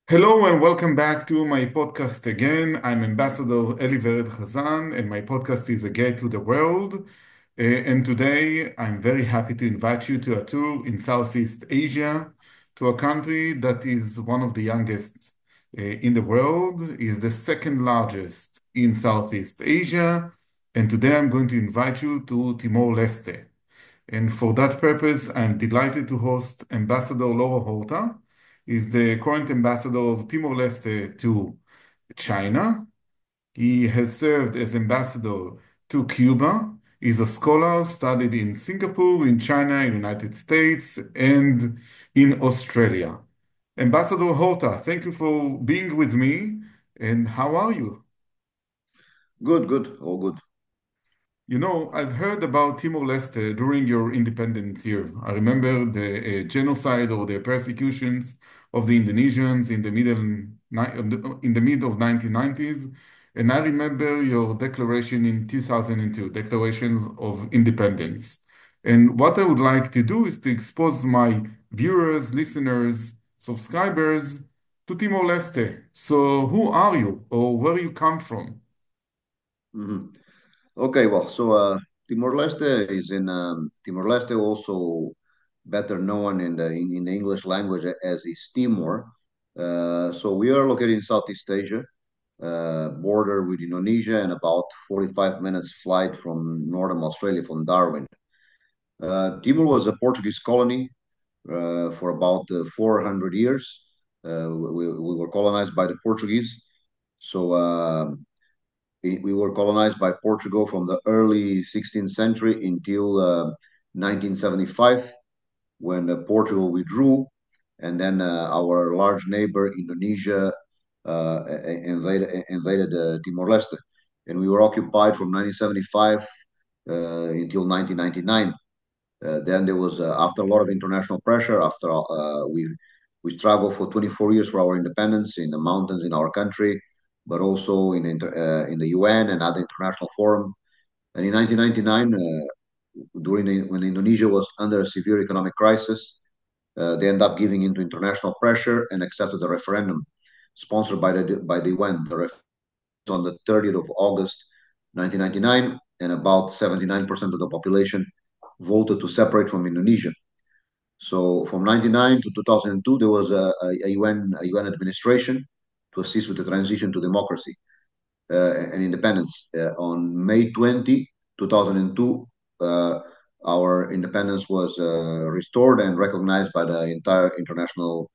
Hello and welcome back to my podcast again. I'm Ambassador Eli Vered Khazan, and my podcast is A Gate to the World. And today I'm very happy to invite you to a tour in Southeast Asia, to a country that is one of the youngest in the world, is the second largest in Southeast Asia. And today I'm going to invite you to Timor-Leste. And for that purpose, I'm delighted to host Ambassador Lauro Horta. He's the current ambassador of Timor-Leste to China. He has served as ambassador to Cuba. He's a scholar, studied in Singapore, in China, in the United States, and in Australia. Ambassador Horta, thank you for being with me. And how are you? Good, good, all good. You know, I've heard about Timor-Leste during your independence year. I remember the genocide or the persecutions of the Indonesians in the in the mid of 1990s, and I remember your declaration in 2002, Declarations of Independence. And what I would like to do is to expose my viewers, listeners, subscribers to Timor-Leste. So, who are you, or where you come from? Mhm. Okay, well, Timor-Leste is in Timor-Leste, also better known in the English language as East Timor. So we are located in Southeast Asia, border with Indonesia, and about 45 minutes flight from northern Australia, from Darwin. Timor was a Portuguese colony for about 400 years. We were colonized by the Portuguese. So we were colonized by Portugal from the early 16th century until 1975, when Portugal withdrew, and then our large neighbor Indonesia invaded Timor-Leste, and we were occupied from 1975 until 1999. Then there was, after a lot of international pressure, after we struggled for 24 years for our independence in the mountains in our country, but also in the UN and other international forum. And in 1999, when Indonesia was under a severe economic crisis, they ended up giving into international pressure and accepted the referendum sponsored by the UN. The referendum was on the 30th of August, 1999, and about 79% of the population voted to separate from Indonesia. So from 99 to 2002, there was a UN administration to assist with the transition to democracy and independence. On May 20, 2002, our independence was restored and recognized by the entire international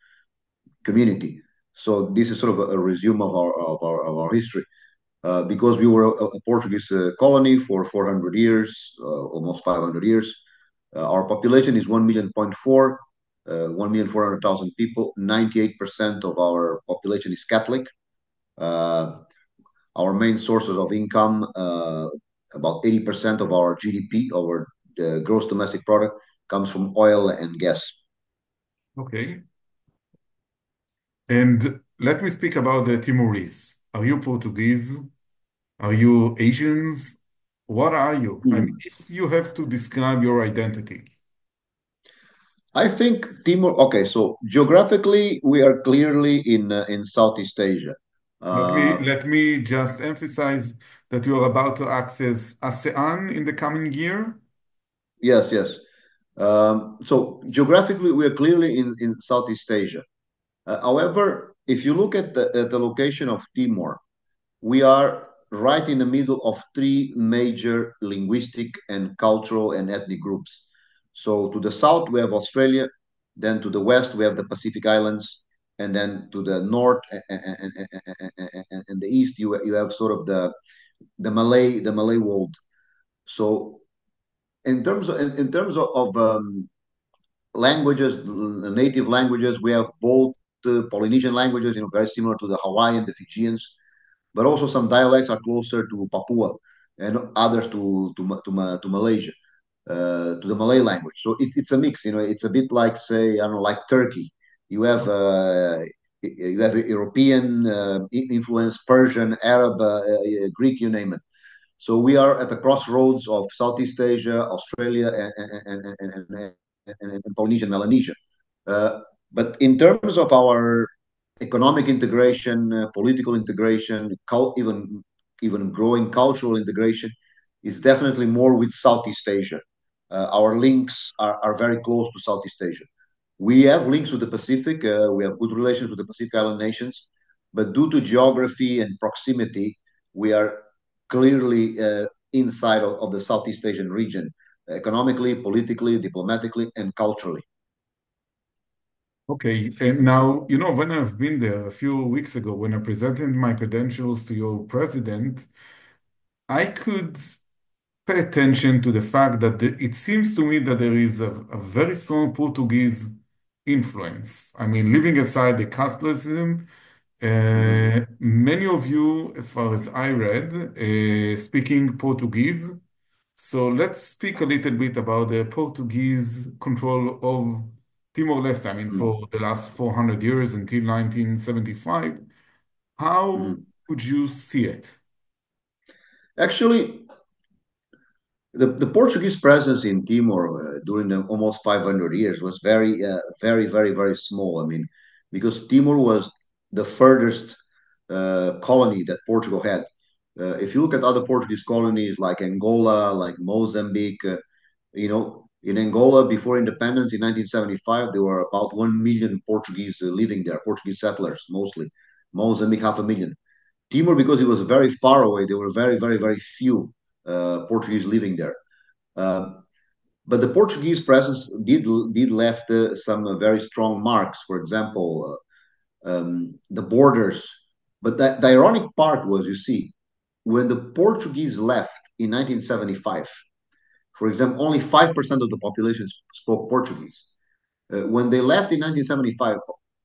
community. So this is sort of a resume of our history. Because we were a Portuguese colony for 400 years, almost 500 years. Our population is 1,400,000, 1,400,000 people. 98% of our population is Catholic. Uh, our main sources of income, about 80% of our GDP, our gross domestic product, comes from oil and gas. Okay. And let me speak about the Timorese. Are you Portuguese? Are you Asians? What are you? I mean, Hmm. if you have to describe your identity, I think Timor. Okay, so geographically, we are clearly in Southeast Asia. let me Uh, let me just emphasize that you are about to access ASEAN in the coming year. yes, yes. So geographically, we are clearly in Southeast Asia. However, if you look at the location of Timor, we are right in the middle of three major linguistic and cultural and ethnic groups. So to the south, we have Australia, then to the west, we have the Pacific Islands, and then to the north and the east, you have sort of the Malay world. So in terms of languages, native languages, we have both Polynesian languages, very similar to the Hawaiian, the Fijians, but also some dialects are closer to Papua and others to Malaysia, to the Malay language. So it's a mix. It's a bit like, say, I don't know, like Turkey. You have European influence, Persian, Arab, Greek, you name it. So we are at the crossroads of Southeast Asia, Australia, and Polynesia and Melanesia. Uh, but in terms of our economic integration, political integration, even growing cultural integration is definitely more with Southeast Asia. Our links are very close to Southeast Asia. We have links with the Pacific. We have good relations with the Pacific Island nations, but due to geography and proximity, we are clearly inside of the Southeast Asian region, economically, politically, diplomatically, and culturally. Okay, and now, when I've been there a few weeks ago, when I presented my credentials to your president, I could pay attention to the fact that it seems to me that there is a very strong Portuguese influence. I mean, leaving aside the Catholicism, Mhm. many of you, as far as I read, speaking Portuguese. So let's speak a little bit about the Portuguese control of Timor-Leste. I mean, Mhm. for the last 400 years until 1975, how Mhm. would you see it? Actually, the Portuguese presence in Timor during the almost 500 years was very small. I mean, because Timor was the furthest colony that Portugal had. If you look at other Portuguese colonies like Angola, like Mozambique, in Angola before independence in 1975, there were about 1 million Portuguese living there, Portuguese settlers mostly. Mozambique, 500,000. Timor, because it was very far away, there were very few Portuguese living there. Um, but the Portuguese presence did left some very strong marks. For example, the borders. But the ironic part was, you see, when the Portuguese left in 1975, for example, only 5% of the population spoke Portuguese. When they left in 1975,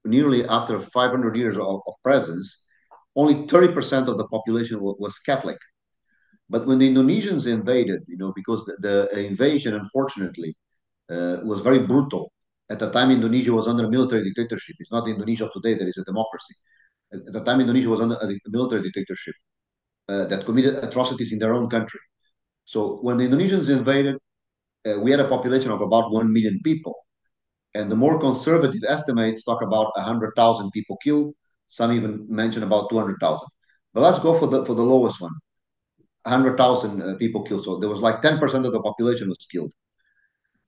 nearly after 500 years of presence, only 30% of the population was Catholic. But when the Indonesians invaded, because the invasion, unfortunately, was very brutal. At the time, Indonesia was under military dictatorship. It's not Indonesia today that is a democracy. At the time, Indonesia was under a military dictatorship that committed atrocities in their own country. So when the Indonesians invaded, we had a population of about 1 million people. And the more conservative estimates talk about 100,000 people killed. Some even mention about 200,000. But let's go for the lowest one. 100,000 people killed. So there was like 10% of the population was killed.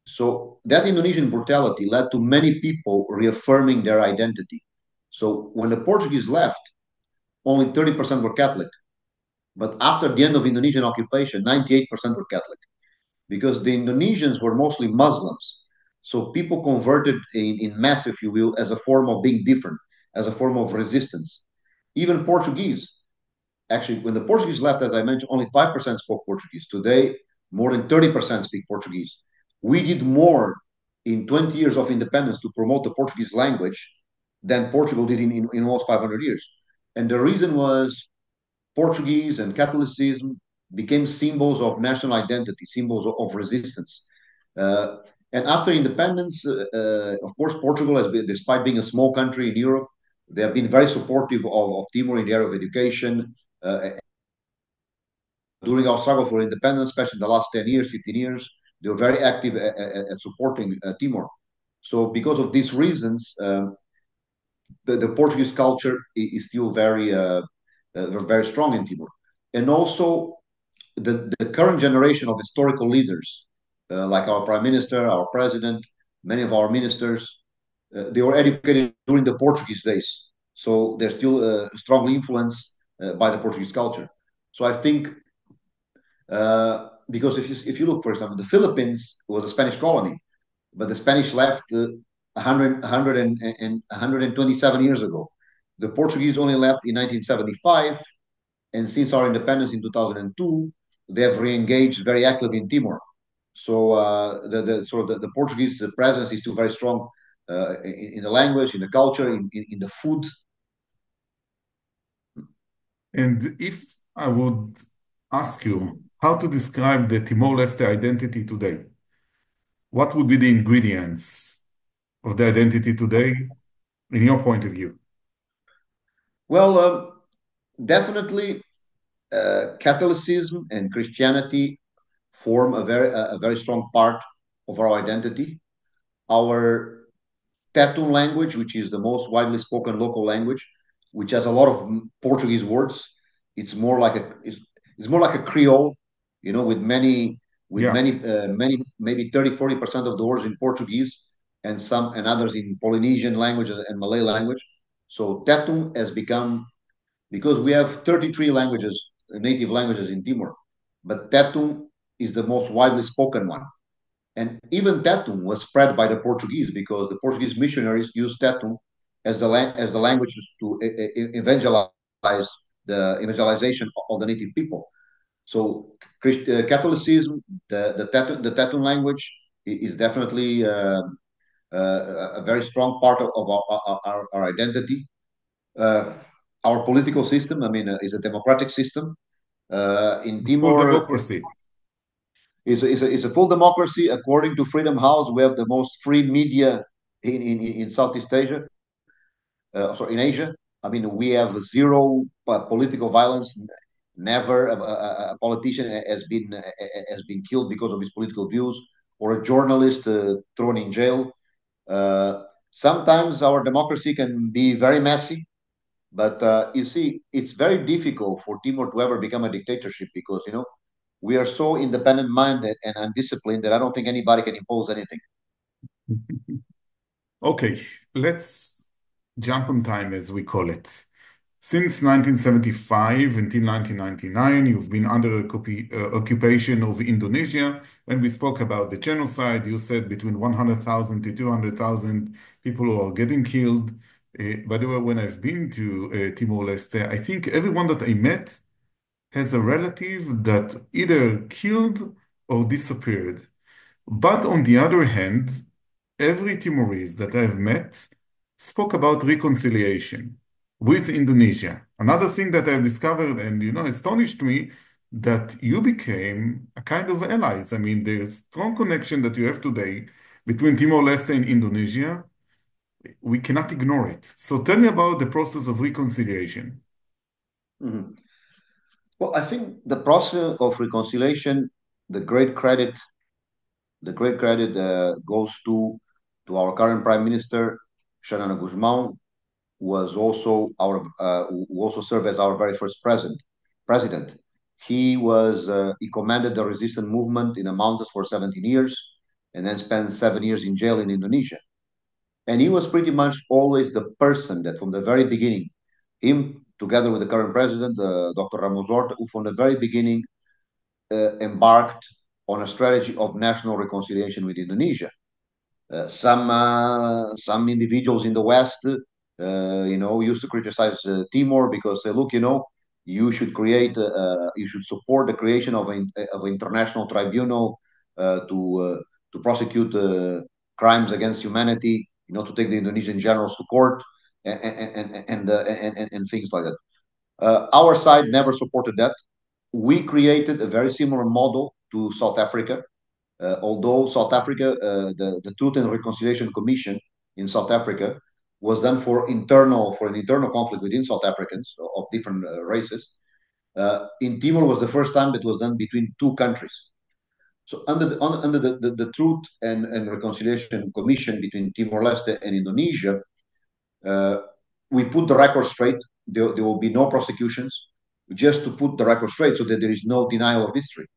So that Indonesian brutality led to many people reaffirming their identity. So when the Portuguese left, only 30% were Catholic. But after the end of Indonesian occupation, 98% were Catholic because the Indonesians were mostly Muslims. So people converted in mass, if you will, as a form of being different, as a form of resistance. Even Portuguese, actually, when the Portuguese left, as I mentioned, only 5% spoke Portuguese. Today, more than 30% speak Portuguese. We did more in 20 years of independence to promote the Portuguese language than Portugal did in almost 500 years. And the reason was Portuguese and Catholicism became symbols of national identity, symbols of resistance. Uh, and after independence, of course, Portugal has been, despite being a small country in Europe, they have been very supportive of Timor in the area of education. During our struggle for independence, especially in the last 10 years, 15 years, they were very active at supporting Timor. So, because of these reasons, the Portuguese culture is still very strong in Timor. And also, the current generation of historical leaders, like our prime minister, our president, many of our ministers, they were educated during the Portuguese days. So they're still strongly influenced by the Portuguese culture. So I think because if you look, for example, the Philippines was a Spanish colony, but the Spanish left 127 years ago. The Portuguese only left in 1975, and since our independence in 2002, they have re-engaged very actively in Timor. So the Portuguese presence is still very strong in the language, in the culture, in the food. And if I would ask you Mhm. how to describe the Timor-Leste identity today, what would be the ingredients of the identity today in your point of view? Well, definitely Catholicism and Christianity form a very strong part of our identity. Our Tetum language, which is the most widely spoken local language, which has a lot of Portuguese words. It's more like it's more like a Creole, with Yeah. many maybe 30-40% of the words in Portuguese and others in Polynesian language and Malay language. So Tetum has become, because we have 33 languages, native languages in Timor, but Tetum is the most widely spoken one. And even Tetum was spread by the Portuguese because the Portuguese missionaries used Tetum as the language to evangelize the evangelization of the native people. So Catholicism, the Tetum language is definitely a very strong part of our identity. Uh, our political system, I mean, is a democratic system. In Full Timor, democracy. is a full democracy. According to Freedom House, we have the most free media in Southeast Asia, sorry, in Asia. I mean, we have zero political violence. Never a politician has been killed because of his political views, or a journalist thrown in jail. Sometimes our democracy can be very messy, but you see, it's very difficult for Timor to ever become a dictatorship because we are so independent minded and undisciplined that I don't think anybody can impose anything. Okay, let's jump on time, as we call it. Since 1975 until 1999, you've been under occupation of Indonesia. When we spoke about the genocide, you said between 100,000 to 200,000 people who are getting killed. By the way, when I've been to Timor-Leste, I think everyone that I met has a relative that either killed or disappeared. But on the other hand, every Timorese that I've met spoke about reconciliation with Indonesia. Another thing that I've discovered and astonished me that you became a kind of allies. I mean, the strong connection that you have today between Timor-Leste and Indonesia, we cannot ignore it. So tell me about the process of reconciliation. Mhm. Well, I think the process of reconciliation, the great credit, goes to our current Prime Minister, Xanana Guzmão, who also served as our very first president. He commanded the resistance movement in the mountains for 17 years, and then spent 7 years in jail in Indonesia. And he was pretty much always the person that, from the very beginning, him together with the current president, Dr. Ramos Horta, who from the very beginning embarked on a strategy of national reconciliation with Indonesia. Some individuals in the West, used to criticize Timor because say, look, you should support the creation of an international tribunal to prosecute crimes against humanity, to take the Indonesian generals to court and things like that. Our side never supported that. We created a very similar model to South Africa, although South Africa, the Truth and Reconciliation Commission in South Africa was done for an internal conflict within South Africans of different races. In Timor was the first time that was done between two countries. So under the Truth and Reconciliation Commission between Timor-Leste and Indonesia, uh, we put the record straight. There will be no prosecutions, just to put the record straight so that there is no denial of history.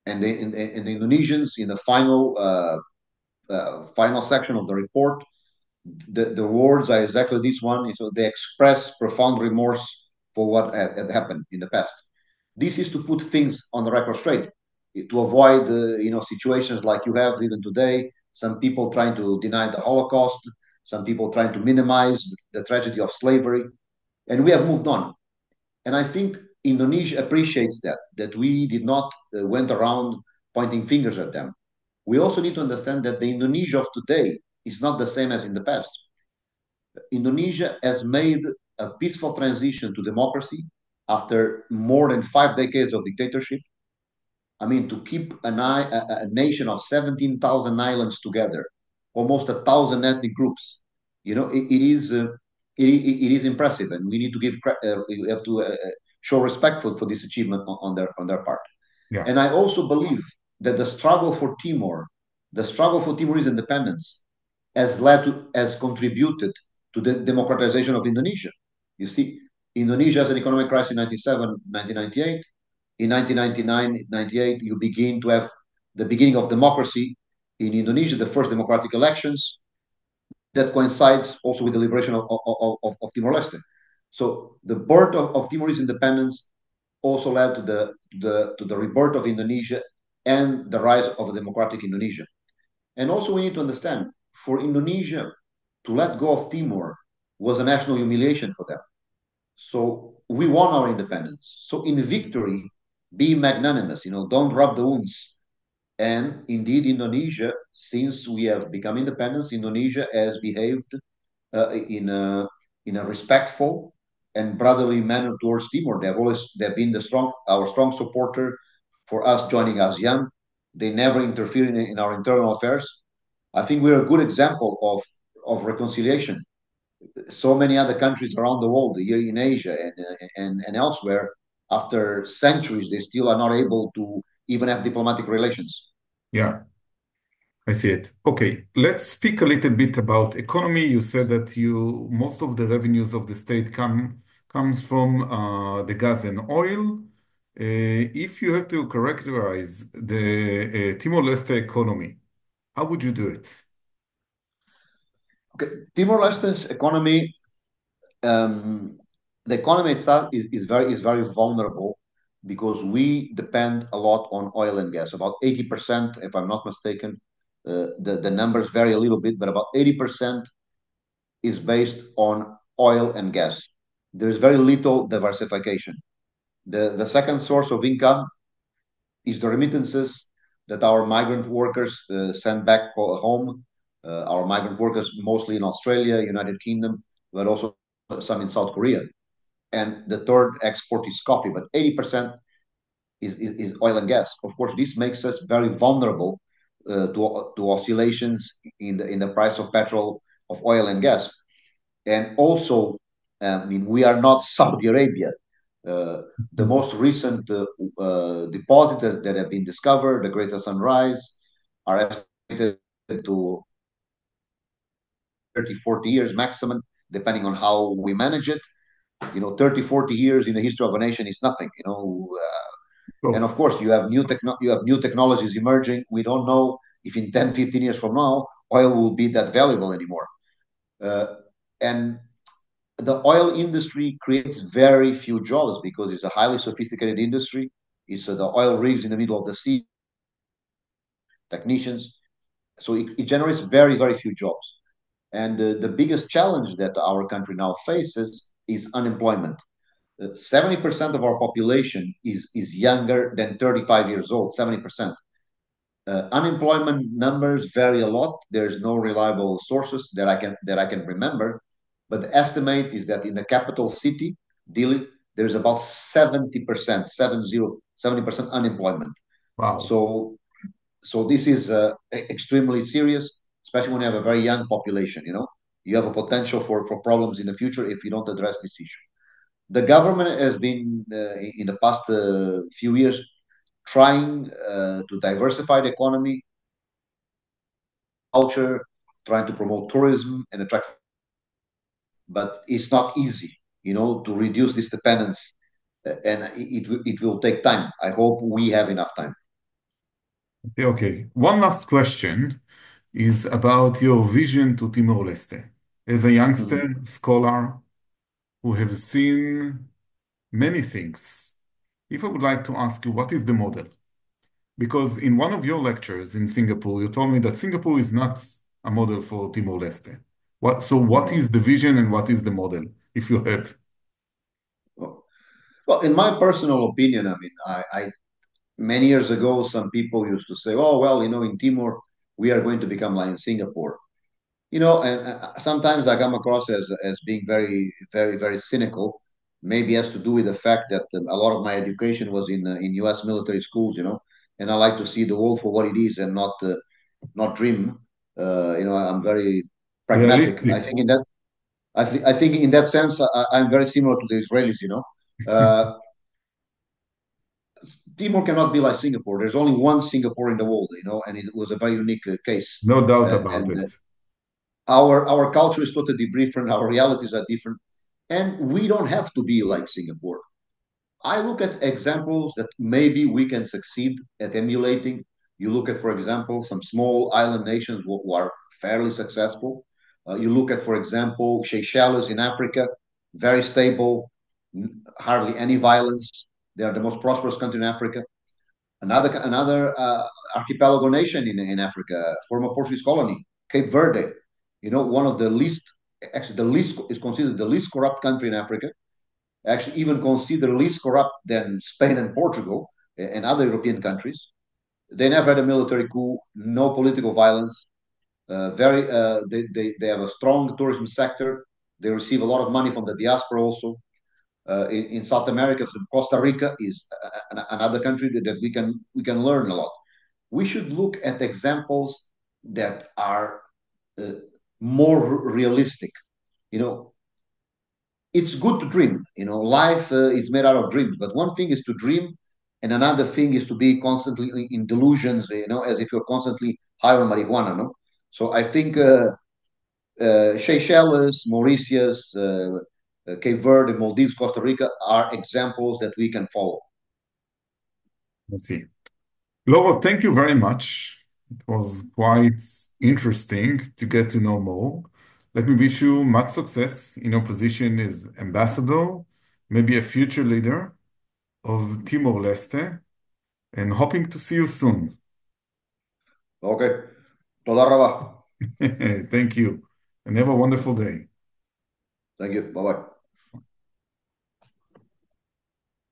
And the Indonesians, in the final section of the report, the words are exactly this one. So they express profound remorse for what had happened in the past. This is to put things on the record straight, to avoid situations like you have even today. Some people trying to deny the Holocaust, some people trying to minimize the tragedy of slavery, and we have moved on. And I think Indonesia appreciates that we did not went around pointing fingers at them. We also need to understand that the Indonesia of today is not the same as in the past. Indonesia has made a peaceful transition to democracy after more than 5 decades of dictatorship. I mean, to keep a nation of 17,000 islands together, almost 1,000 ethnic groups, it is impressive, and we need to we have to show respect for this achievement on their part. Yeah. And I also believe that the struggle for Timor's independence has contributed to the democratization of Indonesia. You see, Indonesia has an economic crisis in 1998. In 1999, 98, you begin to have the beginning of democracy in Indonesia, the first democratic elections that coincides also with the liberation of Timor-Leste. So the birth of Timorese independence also led to the rebirth of Indonesia and the rise of a democratic Indonesia. And also we need to understand, for Indonesia to let go of Timor was a national humiliation for them. So we won our independence. So in victory, be magnanimous, don't rub the wounds. And indeed, Indonesia, since we have become independent, Indonesia has behaved in a respectful and brotherly manner towards Timor. They've been our strong supporter for us joining ASEAN. They never interfere in our internal affairs. I think we're a good example of reconciliation. So many other countries around the world, here in Asia and elsewhere, after centuries, they still are not able to even have diplomatic relations. Yeah, I see it. Okay, let's speak a little bit about economy. You said that most of the revenues of the state comes from the gas and oil. If you had to characterize the Timor-Leste economy, how would you do it? Okay, Timor-Leste's economy, um, the economy itself is very vulnerable because we depend a lot on oil and gas. About 80%, if I'm not mistaken, the numbers vary a little bit, but about 80% is based on oil and gas. There's very little diversification. The second source of income is the remittances that our migrant workers send back home. Our migrant workers, mostly in Australia, United Kingdom, but also some in South Korea. And the third export is coffee, but 80% is oil and gas. Of course, this makes us very vulnerable to oscillations in the price of petrol, of oil and gas. And also, I mean, we are not Saudi Arabia. Uh, the most recent deposits that have been discovered, the Greater Sunrise, are estimated to 30, 40 years maximum, depending on how we manage it. 30, 40 years in the history of a nation is nothing. And of course, you have new technologies emerging. We don't know if in 10, 15 years from now, oil will be that valuable anymore. Uh, and the oil industry creates very few jobs because it's a highly sophisticated industry. It's the oil rigs in the middle of the sea, technicians. So it generates very, very few jobs. And the biggest challenge that our country now faces is unemployment. 70% of our population is younger than 35 years old, 70%. Unemployment numbers vary a lot. There's no reliable sources that I can remember, but the estimate is that in the capital city, Dili, there's about 70%, 70% unemployment. Wow. So so this is extremely serious, especially when you have a very young population. You have a potential for problems in the future if you don't address this issue. The government has been in the past few years trying to diversify the economy, culture, trying to promote tourism and attract, but it's not easy, to reduce this dependence, and it will take time. I hope we have enough time. Okay. One last question is about your vision to Timor-Leste. As a Mhm. youngster scholar who have seen many things, if I would like to ask you, what is the model? Because in one of your lectures in Singapore, you told me that Singapore is not a model for Timor-Leste. What Mhm. is the vision and what is the model, if you have? Well, in my personal opinion, I mean, I many years ago, some people used to say, "Oh, well, in Timor, we are going to become like in Singapore." And sometimes I come across as being very, very, very cynical. Maybe has to do with the fact that a lot of my education was in U.S. military schools, and I like to see the world for what it is and not dream. I'm very pragmatic. I Realistic. think in that I think in that sense, I'm very similar to the Israelis. Timor cannot be like Singapore. There's only one Singapore in the world, and it was a very unique case. No doubt about And it. Our culture is totally different. Our realities are different, and we don't have to be like Singapore. I look at examples that maybe we can succeed at emulating. You look at, for example, some small island nations who are fairly successful. You look at, for example, Seychelles in Africa, very stable, hardly any violence. They are the most prosperous country in Africa. Another archipelago nation in Africa, former Portuguese colony, Cape Verde. One of the least, actually, the least is considered the least corrupt country in Africa. Actually, even considered least corrupt than Spain and Portugal and other European countries. They never had a military coup, no political violence. They have a strong tourism sector. They receive a lot of money from the diaspora also. In South America, Costa Rica is another country that we can learn a lot. We should look at examples that are uh, more realistic. You know, it's good to dream. Life is made out of dreams. But one thing is to dream, and another thing is to be constantly in delusions. As if you're constantly high on marijuana. No, so I think Seychelles, Mauritius, Cape Verde, Maldives, Costa Rica are examples that we can follow. Let's see. Laura, thank you very much. It was quite interesting to get to know more. Let me wish you much success in your position as ambassador, maybe a future leader of Timor-Leste, and hoping to see you soon. אוקיי, תודה רבה. Thank you, and have a wonderful day. Thank you. Bye bye.